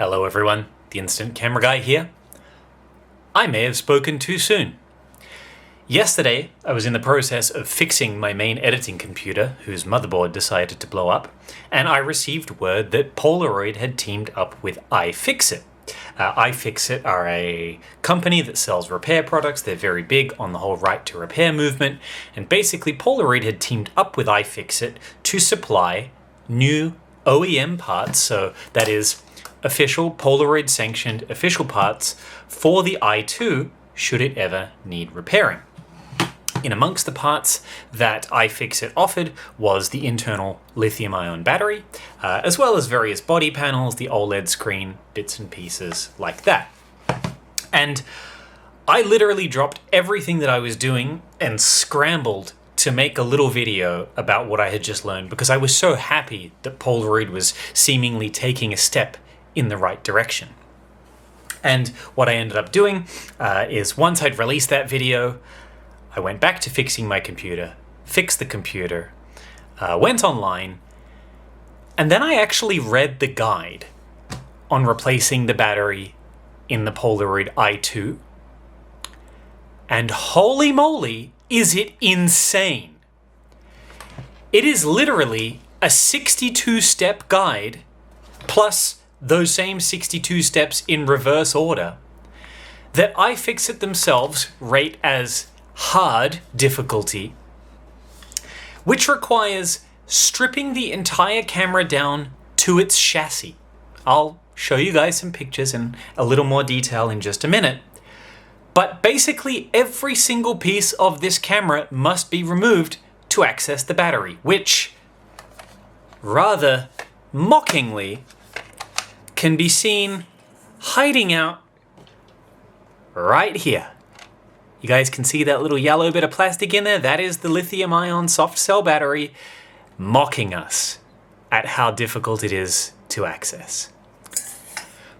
Hello everyone, the Instant Camera Guy here. I may have spoken too soon. Yesterday, I was in the process of fixing my main editing computer, whose motherboard decided to blow up, and I received word that Polaroid had teamed up with iFixit. iFixit are a company that sells repair products. They're very big on the whole right to repair movement, and basically Polaroid had teamed up with iFixit to supply new OEM parts, so that is official Polaroid sanctioned official parts for the i2 should it ever need repairing. In amongst the parts that iFixit offered was the internal lithium-ion battery, as well as various body panels, the OLED screen, bits and pieces like that. And I literally dropped everything that I was doing and scrambled to make a little video about what I had just learned because I was so happy that Polaroid was seemingly taking a step in the right direction. And what I ended up doing is once I'd released that video, I went back to fixing my computer, fixed the computer, went online, and then I actually read the guide on replacing the battery in the Polaroid i2. And holy moly, is it insane! It is literally a 62-step guide plus those same 62 steps in reverse order that iFixit themselves rate as hard difficulty, which requires stripping the entire camera down to its chassis. I'll show you guys some pictures in a little more detail in just a minute. But basically every single piece of this camera must be removed to access the battery, which rather mockingly can be seen hiding out right here. You guys can see that little yellow bit of plastic in there? That is the lithium-ion soft cell battery mocking us at how difficult it is to access.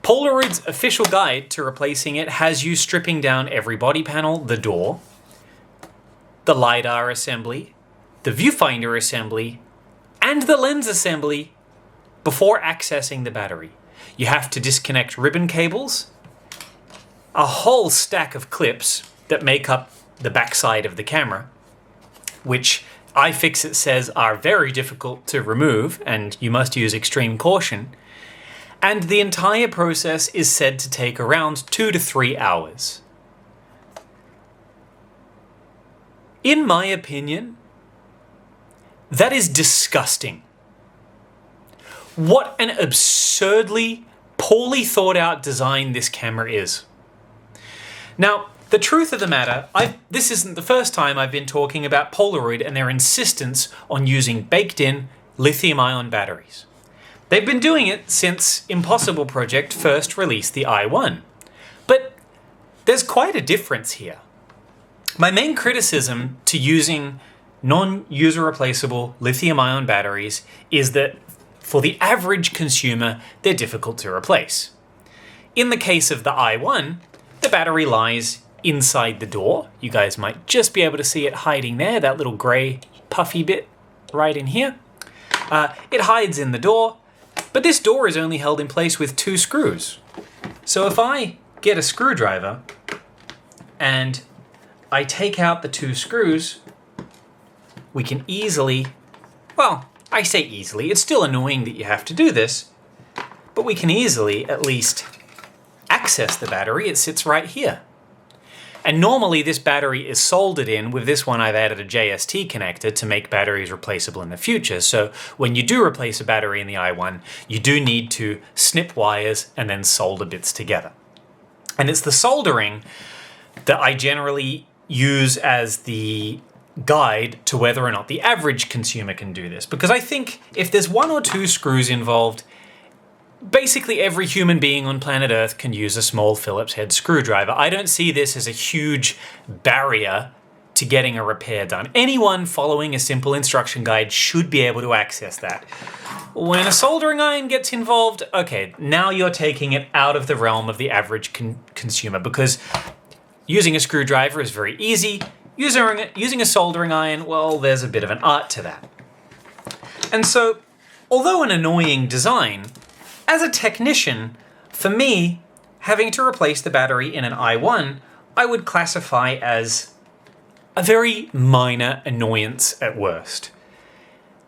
Polaroid's official guide to replacing it has you stripping down every body panel, the door, the LiDAR assembly, the viewfinder assembly, and the lens assembly before accessing the battery. You have to disconnect ribbon cables, a whole stack of clips that make up the backside of the camera, which iFixit says are very difficult to remove and you must use extreme caution. And the entire process is said to take around 2 to 3 hours. In my opinion, that is disgusting. What an absurdly poorly thought out design this camera is. Now, the truth of the matter, this isn't the first time I've been talking about Polaroid and their insistence on using baked-in lithium-ion batteries. They've been doing it since Impossible Project first released the i1. But there's quite a difference here. My main criticism to using non-user replaceable lithium-ion batteries is that for the average consumer, they're difficult to replace. In the case of the i1, the battery lies inside the door. You guys might just be able to see it hiding there, that little gray puffy bit right in here. It hides in the door, but this door is only held in place with 2 screws. So if I get a screwdriver and I take out the 2 screws, we can easily, well, I say easily, it's still annoying that you have to do this, but we can easily at least access the battery. It sits right here. And normally this battery is soldered in. With this one I've added a JST connector to make batteries replaceable in the future. So when you do replace a battery in the i1, you do need to snip wires and then solder bits together. And it's the soldering that I generally use as the guide to whether or not the average consumer can do this. Because I think if there's 1 or 2 screws involved, basically every human being on planet Earth can use a small Phillips head screwdriver. I don't see this as a huge barrier to getting a repair done. Anyone following a simple instruction guide should be able to access that. When a soldering iron gets involved, okay, now you're taking it out of the realm of the average consumer because using a screwdriver is very easy. Using a soldering iron, well, there's a bit of an art to that. And so, although an annoying design, as a technician, For me, having to replace the battery in an i1, I would classify as a very minor annoyance at worst.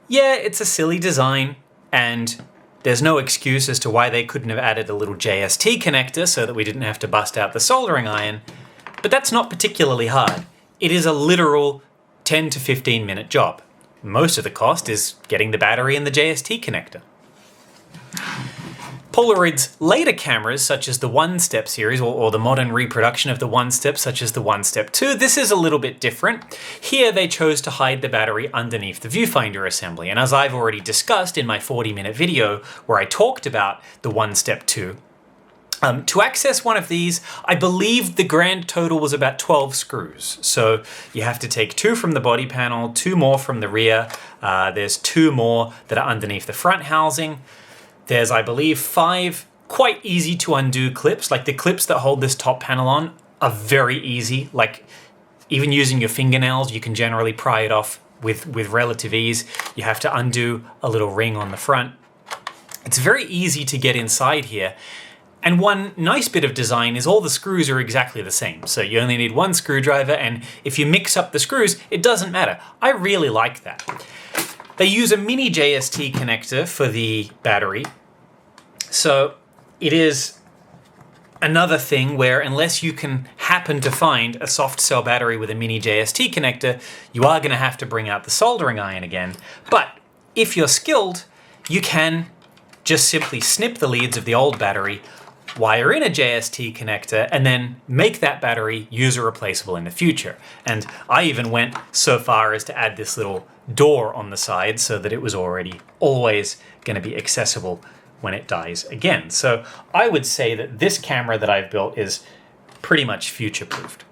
Yeah, it's a silly design, and there's no excuse as to why they couldn't have added a little JST connector so that we didn't have to bust out the soldering iron, but that's not particularly hard. It is a literal 10 to 15 minute job. Most of the cost is getting the battery and the JST connector. Polaroid's later cameras, such as the one-step series, or the modern reproduction of the one-step, such as the one-step 2, this is a little bit different. Here they chose to hide the battery underneath the viewfinder assembly, and as I've already discussed in my 40-minute video where I talked about the one-step 2, to access one of these, I believe the grand total was about 12 screws. So you have to take 2 from the body panel, 2 more from the rear, there's 2 more that are underneath the front housing. There's, I believe, 5 quite easy to undo clips. Like the clips that hold this top panel on are very easy. Like even using your fingernails, you can generally pry it off with relative ease. You have to undo a little ring on the front. It's very easy to get inside here. And one nice bit of design is all the screws are exactly the same. So you only need 1 screwdriver, and if you mix up the screws, it doesn't matter. I really like that. They use a mini JST connector for the battery. So it is another thing where unless you can happen to find a soft cell battery with a mini JST connector, you are going to have to bring out the soldering iron again. But if you're skilled, you can just simply snip the leads of the old battery, wire in a JST connector, and then make that battery user replaceable in the future. And I even went so far as to add this little door on the side so that it was already always going to be accessible when it dies again. So I would say that this camera that I've built is pretty much future-proofed.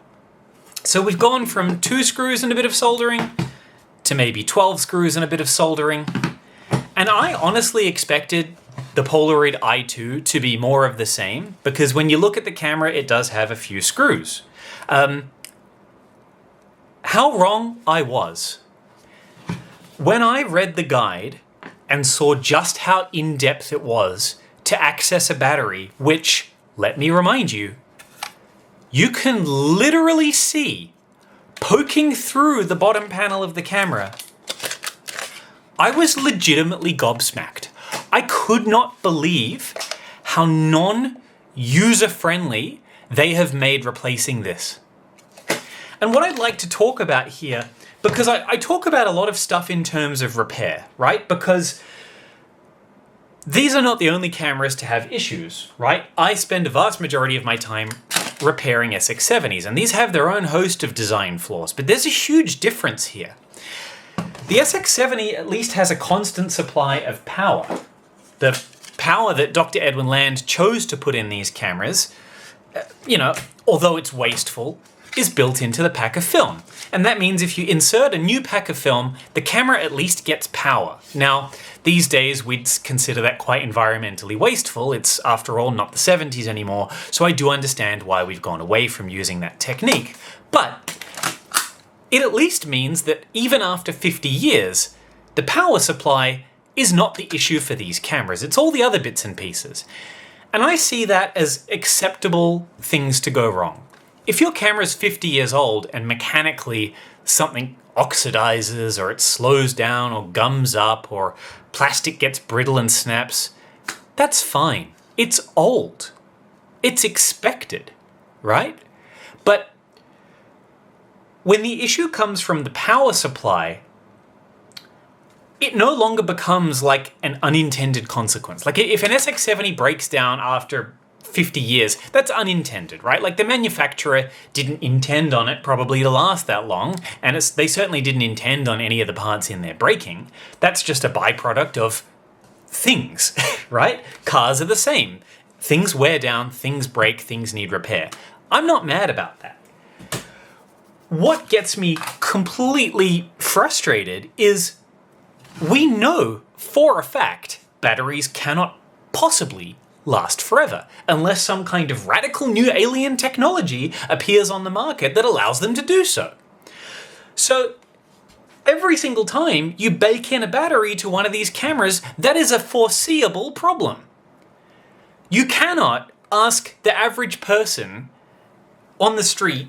So we've gone from 2 screws and a bit of soldering to maybe 12 screws and a bit of soldering. And I honestly expected the Polaroid I-2 to be more of the same, because when you look at the camera, it does have a few screws. How wrong I was. When I read the guide and saw just how in-depth it was to access a battery, which, let me remind you, you can literally see poking through the bottom panel of the camera, I was legitimately gobsmacked. I could not believe how non-user-friendly they have made replacing this. And what I'd like to talk about here, because I talk about a lot of stuff in terms of repair, right? Because these are not the only cameras to have issues, right? I spend a vast majority of my time repairing SX70s, and these have their own host of design flaws, but there's a huge difference here. The SX70 at least has a constant supply of power. The power that Dr. Edwin Land chose to put in these cameras, although it's wasteful, is built into the pack of film. And that means if you insert a new pack of film, the camera at least gets power. Now, these days we'd consider that quite environmentally wasteful. It's, after all, not the 70s anymore, so I do understand why we've gone away from using that technique. But it at least means that even after 50 years, the power supply is not the issue for these cameras. It's all the other bits and pieces. And I see that as acceptable things to go wrong. If your camera's 50 years old and mechanically something oxidizes or it slows down or gums up or plastic gets brittle and snaps, that's fine. It's old. It's expected, right? But when the issue comes from the power supply, it no longer becomes like an unintended consequence. Like if an SX70 breaks down after 50 years, that's unintended, right? Like the manufacturer didn't intend on it probably to last that long, and they certainly didn't intend on any of the parts in there breaking. That's just a byproduct of things, right? Cars are the same. Things wear down, things break, things need repair. I'm not mad about that. What gets me completely frustrated is we know for a fact batteries cannot possibly last forever unless some kind of radical new alien technology appears on the market that allows them to do so. So every single time you bake in a battery to one of these cameras, that is a foreseeable problem. You cannot ask the average person on the street,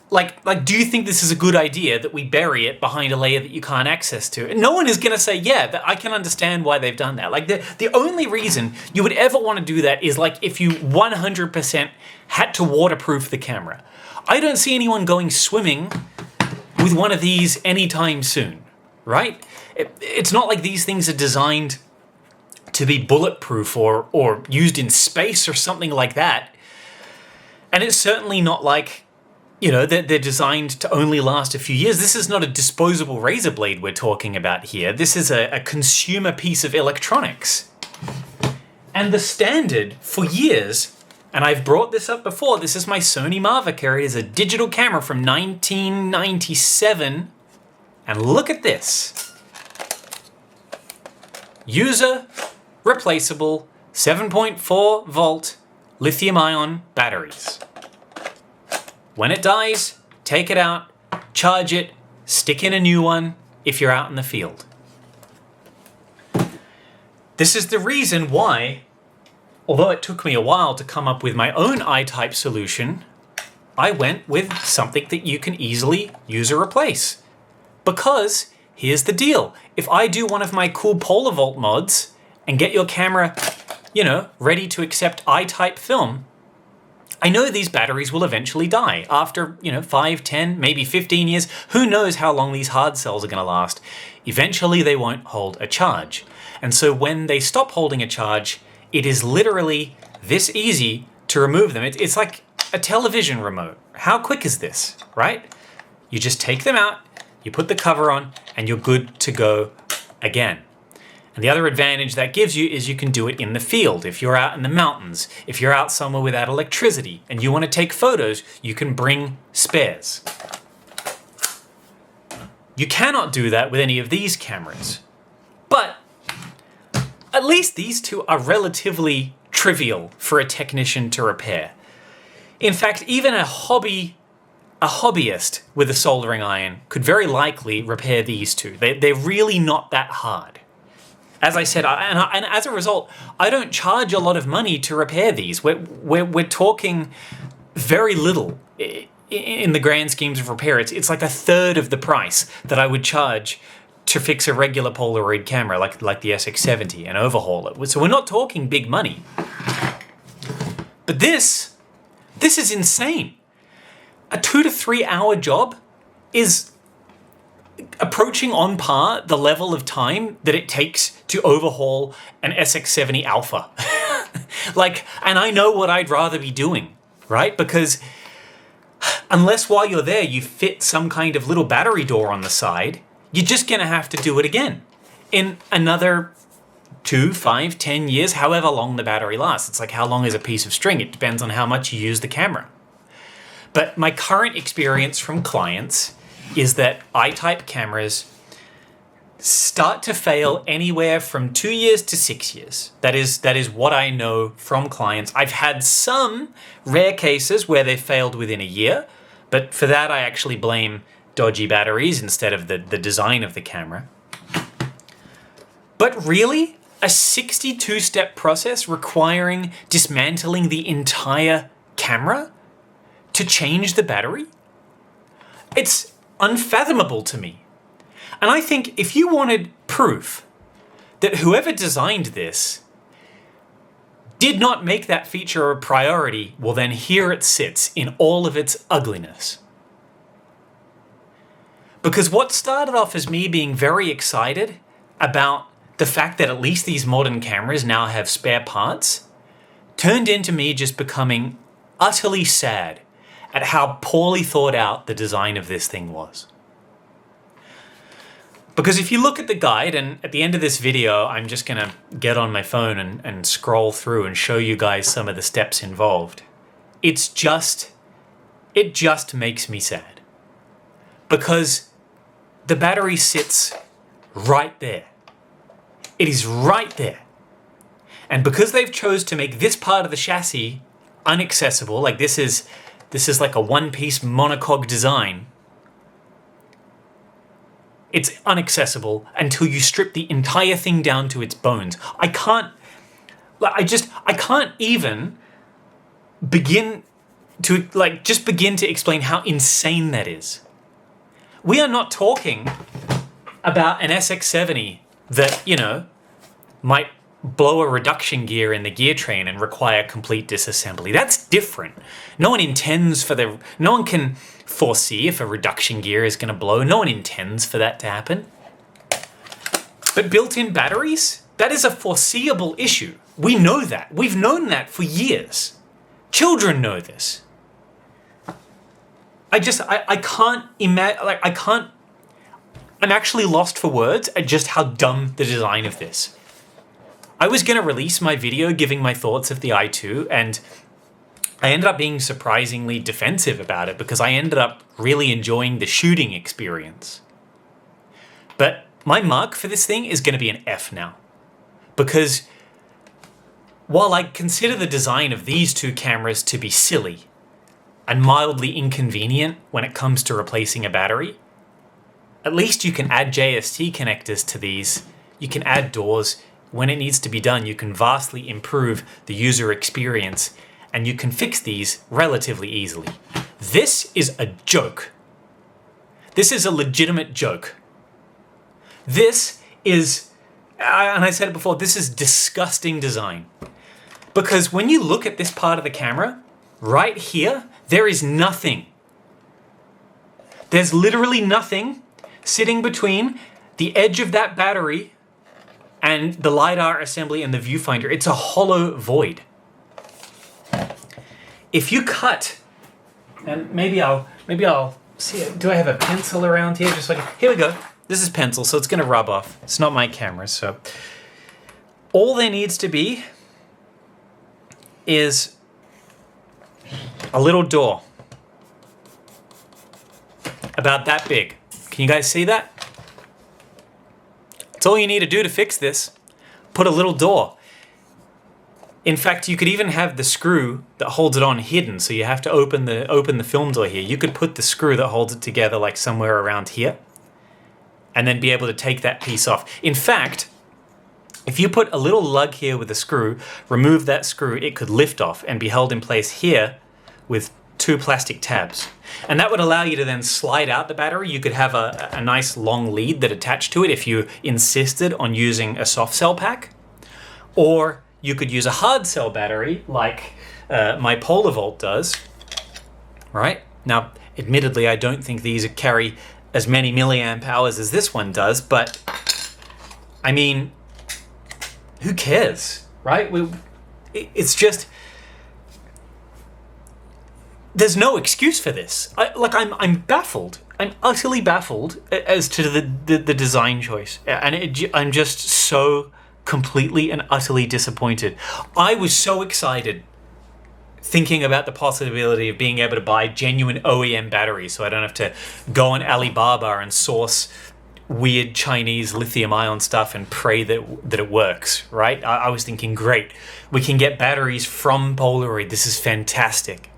like, do you think this is a good idea that we bury it behind a layer that you can't access to? And no one is going to say, yeah, that I can understand why they've done that. Like, the only reason you would ever want to do that is like if you 100% had to waterproof the camera. I don't see anyone going swimming with one of these anytime soon, right? It's not like these things are designed to be bulletproof or used in space or something like that. And it's certainly not like, they're designed to only last a few years. This is not a disposable razor blade we're talking about here. This is a consumer piece of electronics. And the standard for years, and I've brought this up before, this is my Sony Mavica. It is a digital camera from 1997. And look at this. User replaceable 7.4 volt lithium ion batteries. When it dies, take it out, charge it, stick in a new one if you're out in the field. This is the reason why, although it took me a while to come up with my own I-type solution, I went with something that you can easily use or replace. Because here's the deal. If I do one of my cool Polaroid mods and get your camera, ready to accept I-type film, I know these batteries will eventually die after, 5, 10, maybe 15 years. Who knows how long these hard cells are going to last? Eventually, they won't hold a charge. And so when they stop holding a charge, it is literally this easy to remove them. It's like a television remote. How quick is this, right? You just take them out, you put the cover on, and you're good to go again. And the other advantage that gives you is you can do it in the field. If you're out in the mountains, if you're out somewhere without electricity and you want to take photos, you can bring spares. You cannot do that with any of these cameras. But at least these two are relatively trivial for a technician to repair. In fact, even a hobbyist with a soldering iron could very likely repair these two. They're really not that hard. As I said, and as a result, I don't charge a lot of money to repair these. We're talking very little in the grand schemes of repair. It's like a third of the price that I would charge to fix a regular Polaroid camera like the SX70 and overhaul it. So we're not talking big money. But this is insane. A 2 to 3 hour job is approaching on par the level of time that it takes to overhaul an SX70 Alpha. And I know what I'd rather be doing, right? Because unless while you're there you fit some kind of little battery door on the side, you're just gonna have to do it again in another 2, 5, 10 years, however long the battery lasts. It's like how long is a piece of string? It depends on how much you use the camera. But my current experience from clients is that I-type cameras start to fail anywhere from 2 years to 6 years. That is what I know from clients. I've had some rare cases where they failed within a year, but for that I actually blame dodgy batteries instead of the design of the camera. But really, a 62-step process requiring dismantling the entire camera to change the battery? It's unfathomable to me. And I think if you wanted proof that whoever designed this did not make that feature a priority, well then here it sits in all of its ugliness. Because what started off as me being very excited about the fact that at least these modern cameras now have spare parts turned into me just becoming utterly sad at how poorly thought out the design of this thing was. Because if you look at the guide, and at the end of this video, I'm just gonna get on my phone and scroll through and show you guys some of the steps involved. It just makes me sad. Because the battery sits right there. It is right there. And because they've chose to make this part of the chassis inaccessible, like this is like a one-piece monocog design, it's inaccessible until you strip the entire thing down to its bones. I can't even begin to explain how insane that is. We are not talking about an SX70 that, might blow a reduction gear in the gear train and require complete disassembly. That's different. No one can foresee if a reduction gear is going to blow. No one intends for that to happen. But built-in batteries, that is a foreseeable issue. We know that. We've known that for years. Children know this. I can't imagine, I'm actually lost for words at just how dumb the design of this. I was going to release my video giving my thoughts of the i2, and I ended up being surprisingly defensive about it because I ended up really enjoying the shooting experience. But my mark for this thing is going to be an F now. Because while I consider the design of these two cameras to be silly and mildly inconvenient when it comes to replacing a battery, at least you can add JST connectors to these. You can add doors. When it needs to be done, you can vastly improve the user experience, and you can fix these relatively easily. This is a joke. This is a legitimate joke. This is, and I said it before, this is disgusting design. Because when you look at this part of the camera, right here, there is nothing. There's literally nothing sitting between the edge of that battery and the LiDAR assembly and the viewfinder. It's a hollow void. If you cut, and maybe I'll see it. Do I have a pencil around here? Here we go. This is pencil, so it's going to rub off. It's not my camera, so all there needs to be is a little door about that big. Can you guys see that? That's all you need to do to fix this. Put a little door. In fact, you could even have the screw that holds it on hidden, so you have to open the film door here. You could put the screw that holds it together like somewhere around here, and then be able to take that piece off. In fact, if you put a little lug here with a screw, remove that screw, it could lift off and be held in place here with two plastic tabs. And that would allow you to then slide out the battery. You could have a nice long lead that attached to it if you insisted on using a soft cell pack. Or you could use a hard cell battery like my Polaroid does. Right? Now, admittedly, I don't think these carry as many milliamp hours as this one does, but I mean, who cares, right? It's just, there's no excuse for this. I'm baffled. I'm utterly baffled as to the design choice, and I'm just so completely and utterly disappointed. I was so excited thinking about the possibility of being able to buy genuine OEM batteries, so I don't have to go on Alibaba and source weird Chinese lithium-ion stuff and pray that it works, right? I was thinking, great, we can get batteries from Polaroid. This is fantastic.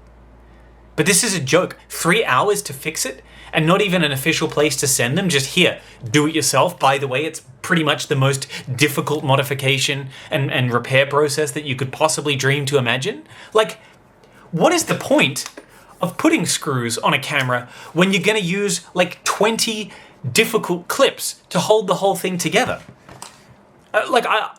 But this is a joke. 3 hours to fix it, and not even an official place to send them. Just here, do it yourself. By the way, it's pretty much the most difficult modification and repair process that you could possibly dream to imagine. Like, what is the point of putting screws on a camera when you're going to use like 20 difficult clips to hold the whole thing together?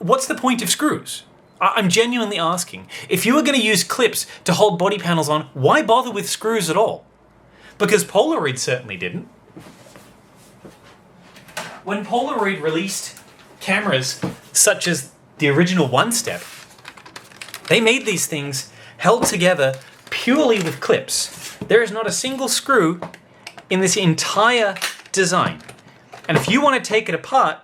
What's the point of screws? I'm genuinely asking. If you were going to use clips to hold body panels on, why bother with screws at all? Because Polaroid certainly didn't. When Polaroid released cameras such as the original One Step, they made these things held together purely with clips. There is not a single screw in this entire design. And if you want to take it apart,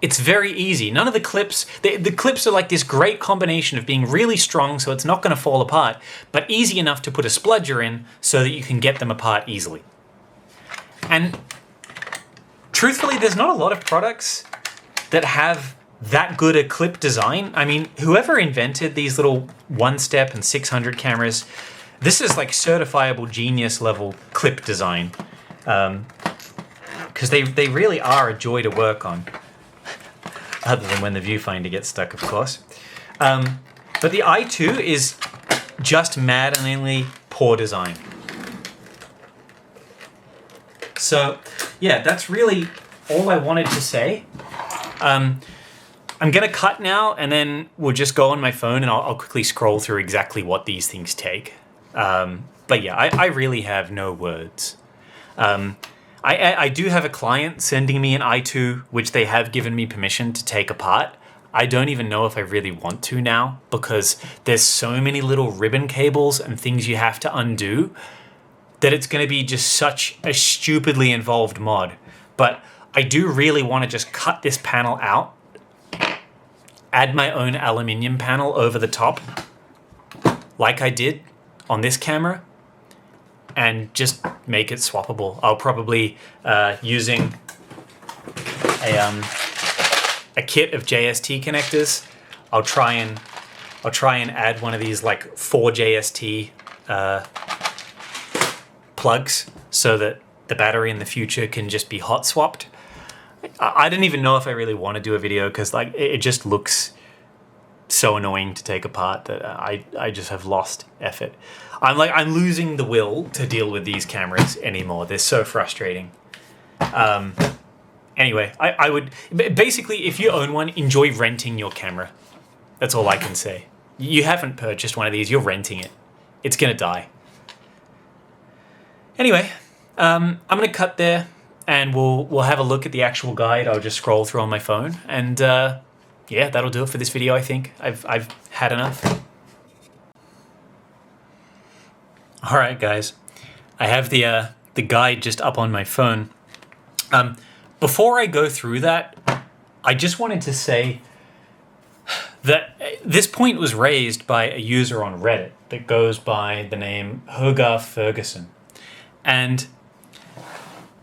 it's very easy. None of the clips, the clips are like this great combination of being really strong so it's not going to fall apart, but easy enough to put a spludger in so that you can get them apart easily. And truthfully, there's not a lot of products that have that good a clip design. I mean, whoever invented these little One Step and 600 cameras, this is like certifiable genius level clip design. Because they really are a joy to work on. Other than when the viewfinder gets stuck, of course. But the i2 is just maddeningly poor design. So, yeah, that's really all I wanted to say. I'm going to cut now, and then we'll just go on my phone, and I'll quickly scroll through exactly what these things take. But yeah, I really have no words. I do have a client sending me an i2, which they have given me permission to take apart. I don't even know if I really want to now, because there's so many little ribbon cables and things you have to undo that it's going to be just such a stupidly involved mod. But I do really want to just cut this panel out, add my own aluminium panel over the top, like I did on this camera, and just make it swappable. I'll probably, using a kit of JST connectors, I'll try and add one of these like 4 JST plugs so that the battery in the future can just be hot swapped. I don't even know if I really want to do a video, because like it just looks so annoying to take apart that I just have lost effort. I'm losing the will to deal with these cameras anymore. They're so frustrating. Anyway, I would basically, if you own one, enjoy renting your camera. That's all I can say. You haven't purchased one of these, you're renting it. It's gonna die. Anyway, I'm gonna cut there, and we'll have a look at the actual guide. I'll just scroll through on my phone, and yeah, that'll do it for this video. I think I've had enough. All right, guys, I have the guide just up on my phone. Before I go through that, I just wanted to say that this point was raised by a user on Reddit that goes by the name Hogarth Ferguson. And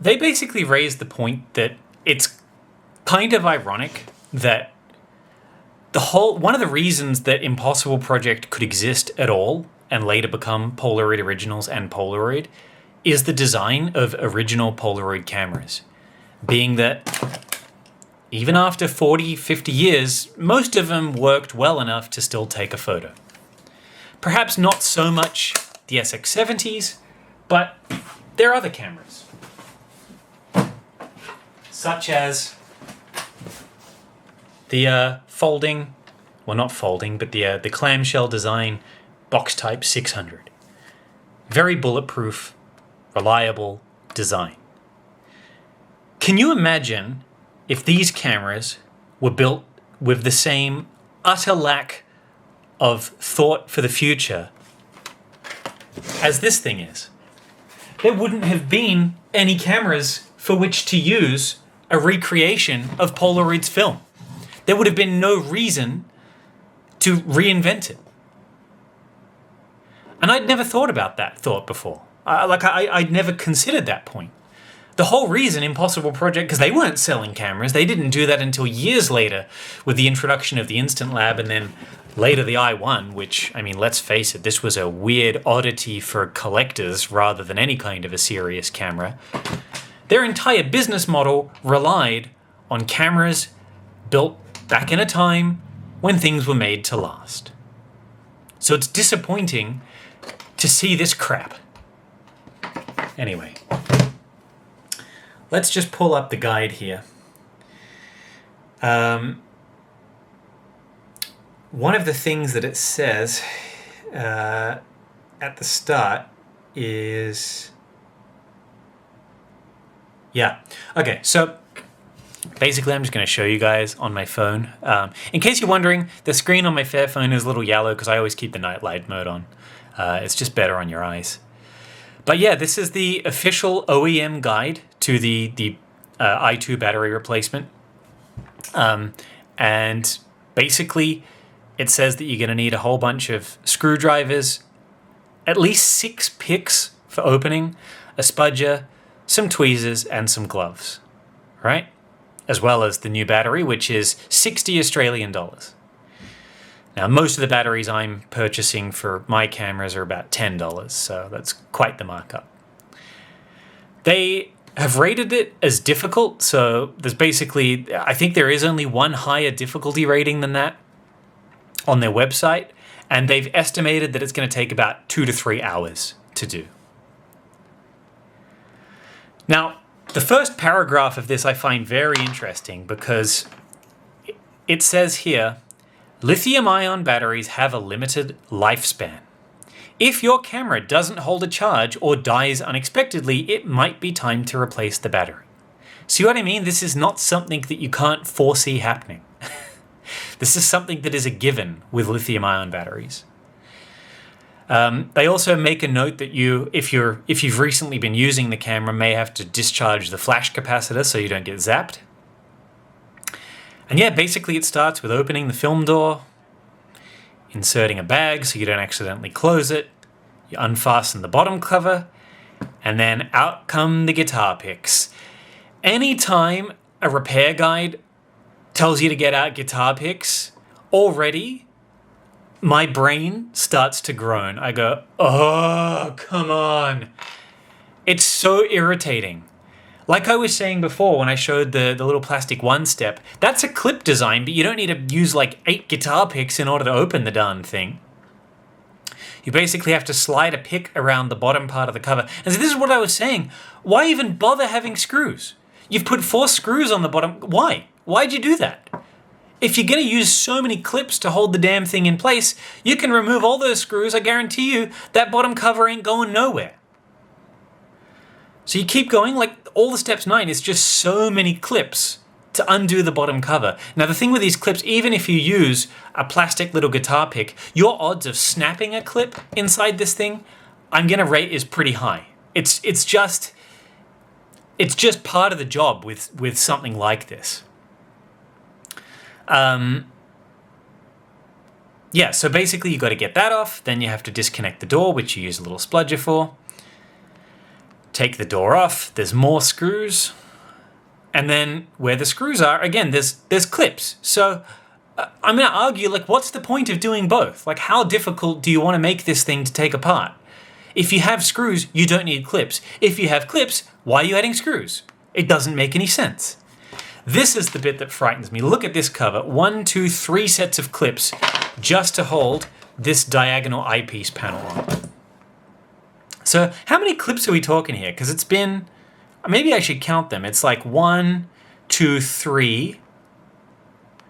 they basically raised the point that it's kind of ironic that one of the reasons that Impossible Project could exist at all and later become Polaroid Originals and Polaroid is the design of original Polaroid cameras. Being that even after 40, 50 years, most of them worked well enough to still take a photo. Perhaps not so much the SX70s, but there are other cameras, such as the folding, well not folding, but the clamshell design box type 600. Very bulletproof, reliable design. Can you imagine if these cameras were built with the same utter lack of thought for the future as this thing is? There wouldn't have been any cameras for which to use a recreation of Polaroid's film. There would have been no reason to reinvent it. And I'd never thought about that thought before. I'd never considered that point. The whole reason Impossible Project, because they weren't selling cameras, they didn't do that until years later with the introduction of the Instant Lab and then later the i1, which, I mean, let's face it, this was a weird oddity for collectors rather than any kind of a serious camera. Their entire business model relied on cameras built back in a time when things were made to last. So it's disappointing to see this crap. Anyway, let's just pull up the guide here. One of the things that it says at the start is... Yeah, okay, so basically I'm just going to show you guys on my phone. In case you're wondering, the screen on my Fairphone is a little yellow because I always keep the night light mode on. It's just better on your eyes. But yeah, this is the official OEM guide to the i2 battery replacement. And basically, it says that you're going to need a whole bunch of screwdrivers, at least 6 picks for opening, a spudger, some tweezers, and some gloves, right? As well as the new battery, which is 60 Australian dollars. Now, most of the batteries I'm purchasing for my cameras are about $10, so that's quite the markup. They have rated it as difficult, so there's basically, I think there is only one higher difficulty rating than that on their website, and they've estimated that it's going to take about 2 to 3 hours to do. Now, the first paragraph of this I find very interesting because it says here, lithium-ion batteries have a limited lifespan. If your camera doesn't hold a charge or dies unexpectedly, it might be time to replace the battery. See what I mean? This is not something that you can't foresee happening. This is something that is a given with lithium-ion batteries. They also make a note that if you've recently been using the camera, may have to discharge the flash capacitor so you don't get zapped. And yeah, basically it starts with opening the film door, inserting a bag so you don't accidentally close it, you unfasten the bottom cover, and then out come the guitar picks. Anytime a repair guide tells you to get out guitar picks, already my brain starts to groan. I go, oh, come on. It's so irritating. Like I was saying before when I showed the little plastic one-step, that's a clip design, but you don't need to use like 8 guitar picks in order to open the darn thing. You basically have to slide a pick around the bottom part of the cover. And so this is what I was saying. Why even bother having screws? You've put 4 screws on the bottom. Why? Why'd you do that? If you're going to use so many clips to hold the damn thing in place, you can remove all those screws. I guarantee you that bottom cover ain't going nowhere. So you keep going, like all the steps 9 is just so many clips to undo the bottom cover. Now the thing with these clips, even if you use a plastic little guitar pick, your odds of snapping a clip inside this thing, I'm going to rate is pretty high. It's just part of the job with something like this. Yeah, so basically you got to get that off, then you have to disconnect the door, which you use a little spludger for. Take the door off, there's more screws, and then where the screws are, again, there's clips. So I'm going to argue, like, what's the point of doing both? Like, how difficult do you want to make this thing to take apart? If you have screws, you don't need clips. If you have clips, why are you adding screws? It doesn't make any sense. This is the bit that frightens me. Look at this cover. 1, 2, 3 sets of clips just to hold this diagonal eyepiece panel on. So how many clips are we talking here? Because it's been, maybe I should count them. It's like 1, 2, 3,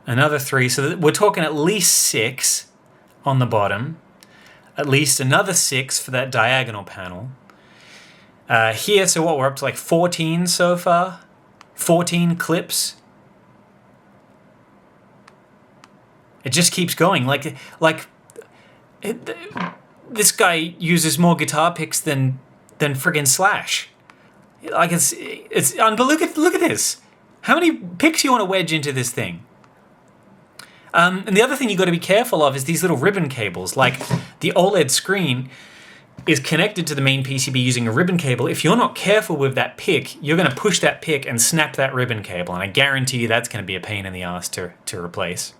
another 3. So we're talking at least 6 on the bottom, at least another 6 for that diagonal panel. Here, so what, we're up to like 14 so far? 14 clips. It just keeps going. This guy uses more guitar picks than friggin' Slash. Like it's unbelievable. Look at this. How many picks you want to wedge into this thing? And the other thing you got to be careful of is these little ribbon cables. Like the OLED screen is connected to the main PCB using a ribbon cable. If you're not careful with that pick, you're going to push that pick and snap that ribbon cable. And I guarantee you that's going to be a pain in the ass to replace.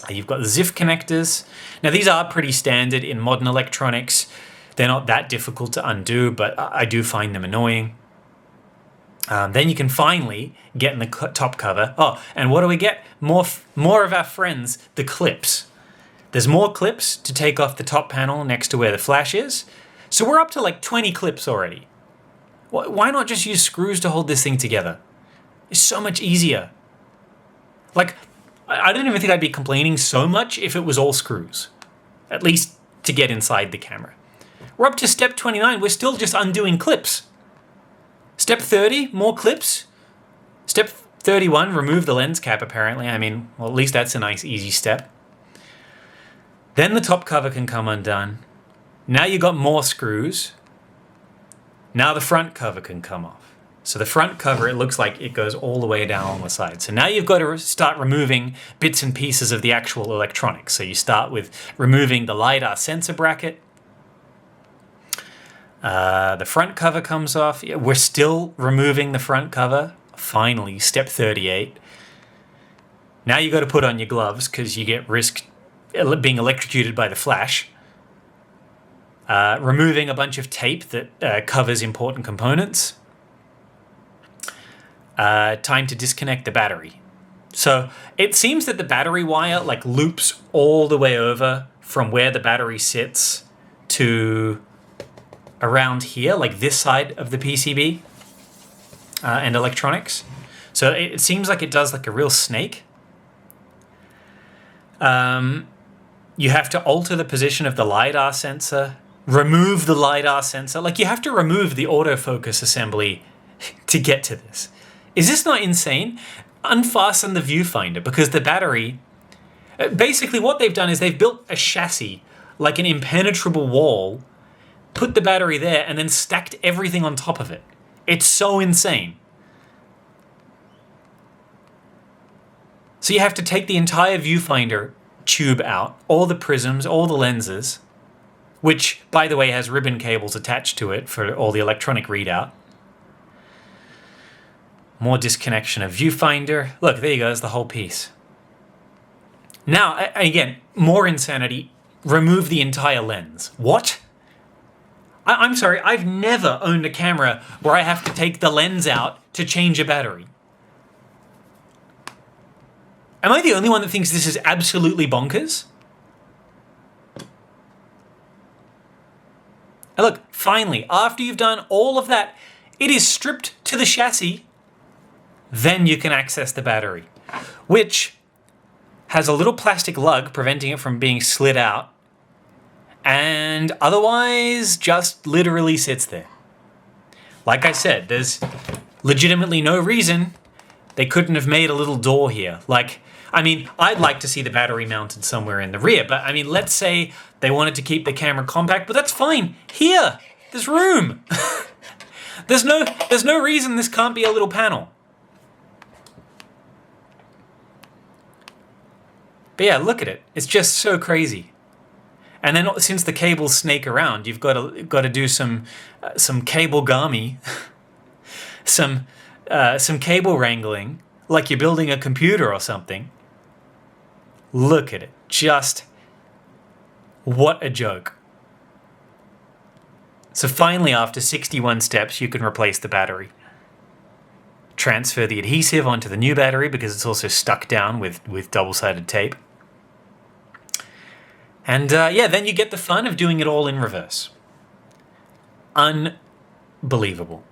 You've got the ZIF connectors. Now these are pretty standard in modern electronics. They're not that difficult to undo, but I do find them annoying. Then you can finally get in the top cover. Oh, and what do we get? More of our friends, the clips. There's more clips to take off the top panel next to where the flash is. So we're up to like 20 clips already. Why not just use screws to hold this thing together? It's so much easier. Like, I don't even think I'd be complaining so much if it was all screws. At least to get inside the camera. We're up to step 29. We're still just undoing clips. Step 30, more clips. Step 31, remove the lens cap apparently. I mean, well, at least that's a nice easy step. Then the top cover can come undone. Now you got more screws. Now the front cover can come off. So the front cover, it looks like it goes all the way down on the side. So now you've got to start removing bits and pieces of the actual electronics. So you start with removing the LiDAR sensor bracket. The front cover comes off. We're still removing the front cover. Finally, step 38. Now you got to put on your gloves because you get risk being electrocuted by the flash. Removing a bunch of tape that covers important components. Time to disconnect the battery. So it seems that the battery wire like loops all the way over from where the battery sits to around here, like this side of the PCB and electronics. So it seems like it does like a real snake. You have to alter the position of the LiDAR sensor, remove the LiDAR sensor. Like, you have to remove the autofocus assembly to get to this. Is this not insane? Unfasten the viewfinder, because the battery... Basically, what they've done is they've built a chassis, like an impenetrable wall, put the battery there, and then stacked everything on top of it. It's so insane. So you have to take the entire viewfinder tube out, all the prisms, all the lenses, which, by the way, has ribbon cables attached to it for all the electronic readout. More disconnection of viewfinder. Look, there you go, there's the whole piece. Now, again, more insanity, remove the entire lens. What? I'm sorry, I've never owned a camera where I have to take the lens out to change a battery. Am I the only one that thinks this is absolutely bonkers? And look, finally, after you've done all of that, it is stripped to the chassis, then you can access the battery, which has a little plastic lug preventing it from being slid out, and otherwise just literally sits there. Like I said, there's legitimately no reason they couldn't have made a little door here. Like, I mean, I'd like to see the battery mounted somewhere in the rear, but I mean, let's say they wanted to keep the camera compact, but that's fine. Here, there's room. There's no reason this can't be a little panel. But yeah, look at it. It's just so crazy. And then since the cables snake around, you've got to do some cablegami, some cable wrangling, like you're building a computer or something. Look at it. Just what a joke. So finally, after 61 steps, you can replace the battery. Transfer the adhesive onto the new battery because it's also stuck down with double-sided tape. And yeah, then you get the fun of doing it all in reverse. Unbelievable.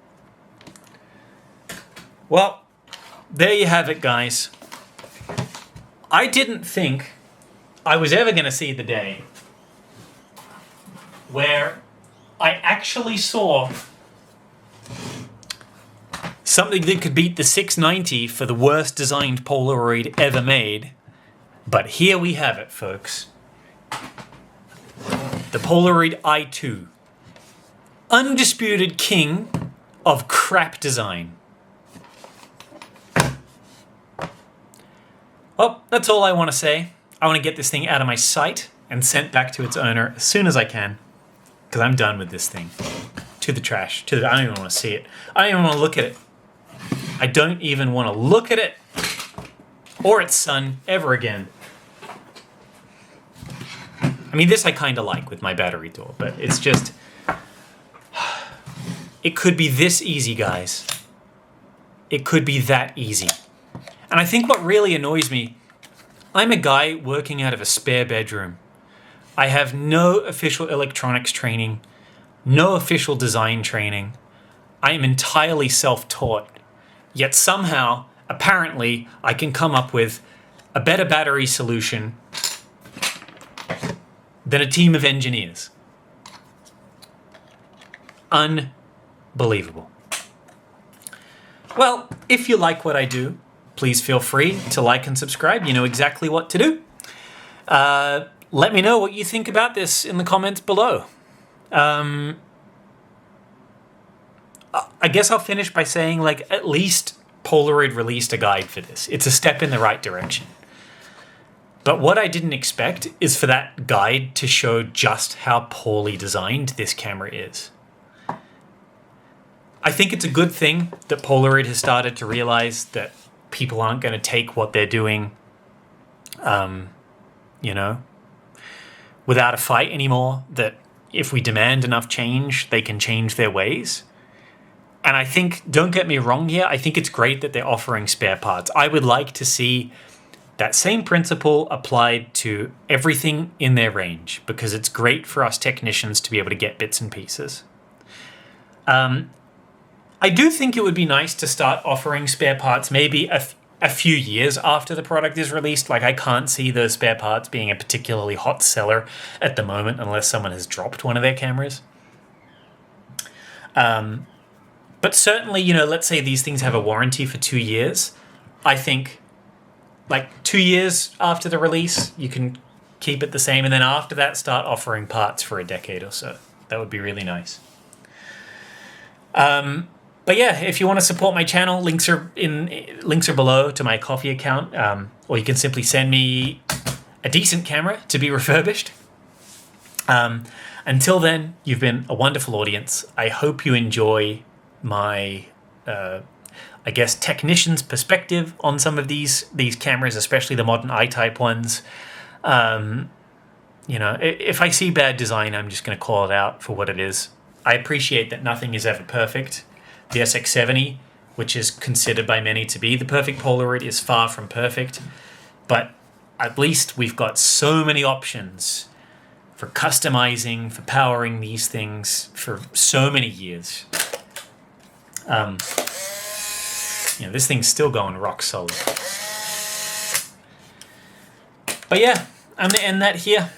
Well, there you have it, guys. I didn't think I was ever going to see the day where I actually saw something that could beat the 690 for the worst designed Polaroid ever made. But here we have it, folks. The Polaroid I-2. Undisputed king of crap design. Well, that's all I want to say. I want to get this thing out of my sight and sent back to its owner as soon as I can. Because I'm done with this thing. To the trash. I don't even want to see it. I don't even want to look at it. I don't even want to look at it or its son ever again. I mean, this I kind of like with my battery door, but it's just... It could be this easy, guys. It could be that easy. And I think what really annoys me, I'm a guy working out of a spare bedroom. I have no official electronics training, no official design training. I am entirely self-taught. Yet somehow, apparently, I can come up with a better battery solution than a team of engineers. Unbelievable. Well, if you like what I do, please feel free to like and subscribe. You know exactly what to do. Let me know what you think about this in the comments below. I guess I'll finish by saying, like, at least Polaroid released a guide for this. It's a step in the right direction. But what I didn't expect is for that guide to show just how poorly designed this camera is. I think it's a good thing that Polaroid has started to realize that people aren't going to take what they're doing, you know, without a fight anymore, that if we demand enough change, they can change their ways. And I think, don't get me wrong here, I think it's great that they're offering spare parts. I would like to see that same principle applied to everything in their range, because it's great for us technicians to be able to get bits and pieces. I do think it would be nice to start offering spare parts maybe a few years after the product is released. Like, I can't see those spare parts being a particularly hot seller at the moment unless someone has dropped one of their cameras. But certainly, let's say these things have a warranty for 2 years. I think, like, 2 years after the release, you can keep it the same. And then after that, start offering parts for a decade or so. That would be really nice. But yeah, if you want to support my channel, links are below to my Ko-fi account, or you can simply send me a decent camera to be refurbished. Until then, you've been a wonderful audience. I hope you enjoy my, I guess, technician's perspective on some of these cameras, especially the modern I-type ones. If I see bad design, I'm just going to call it out for what it is. I appreciate that nothing is ever perfect. The SX70, which is considered by many to be the perfect Polaroid, is far from perfect. But at least we've got so many options for customizing, for powering these things for so many years. This thing's still going rock solid. But yeah, I'm going to end that here.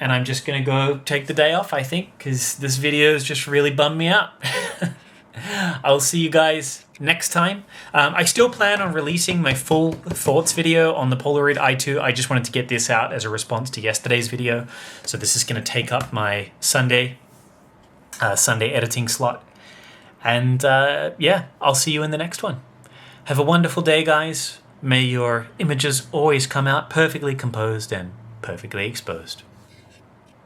And I'm just going to go take the day off, I think, because this video has just really bummed me out. I'll see you guys next time. I still plan on releasing my full thoughts video on the Polaroid I-2. I just wanted to get this out as a response to yesterday's video. So this is going to take up my Sunday editing slot. And yeah, I'll see you in the next one. Have a wonderful day, guys. May your images always come out perfectly composed and perfectly exposed.